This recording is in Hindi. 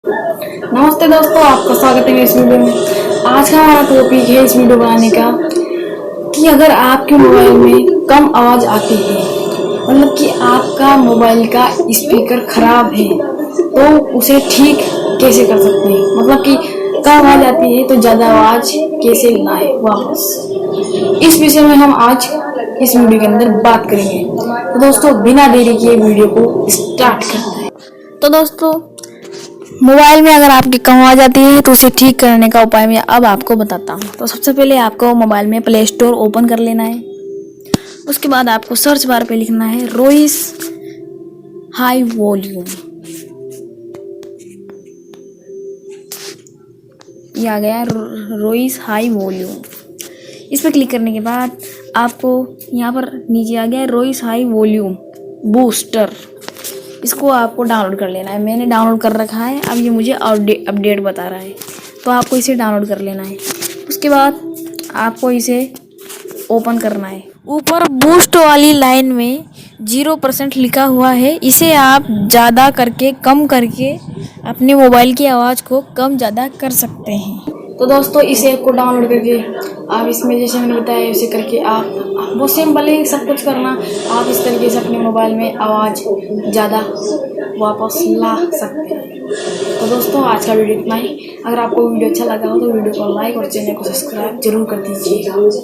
नमस्ते दोस्तों, आपका स्वागत है इस वीडियो में। आज का हमारा टॉपिक है इस वीडियो बनाने का कि अगर आपके मोबाइल में कम आवाज आती है, मतलब कि आपका मोबाइल का स्पीकर खराब है, तो उसे ठीक कैसे कर सकते हैं। मतलब कि कम आवाज आती है तो ज्यादा आवाज कैसे लाए वापस, इस विषय में हम आज इस वीडियो के अंदर बात करेंगे। तो दोस्तों, बिना देरी किए वीडियो को स्टार्ट करते हैं। तो दोस्तों, मोबाइल में अगर आपकी कम आवाज आती है तो उसे ठीक करने का उपाय मैं अब आपको बताता हूँ। तो सबसे पहले आपको मोबाइल में प्ले स्टोर ओपन कर लेना है। उसके बाद आपको सर्च बार पे लिखना है रोइस हाई वॉल्यूम। ये आ गया रोइस हाई वॉल्यूम। इस पर क्लिक करने के बाद आपको यहाँ पर नीचे आ गया रोइस हाई वॉल्यूम बूस्टर। इसको आपको डाउनलोड कर लेना है। मैंने डाउनलोड कर रखा है। अब ये मुझे अपडेट बता रहा है, तो आपको इसे डाउनलोड कर लेना है। उसके बाद आपको इसे ओपन करना है। ऊपर बूस्ट वाली लाइन में 0% लिखा हुआ है। इसे आप ज़्यादा करके कम करके अपने मोबाइल की आवाज़ को कम ज़्यादा कर सकते हैं। तो दोस्तों, इस ऐप को डाउनलोड करके आप इसमें जैसे मैंने बताया उसे करके आप वो सिंपल है सब कुछ करना। आप इस तरीके से अपने मोबाइल में आवाज़ ज़्यादा वापस ला सकते हैं। तो दोस्तों, आज का वीडियो इतना ही। अगर आपको वीडियो अच्छा लगा हो तो वीडियो को लाइक और चैनल को सब्सक्राइब जरूर कर दीजिएगा।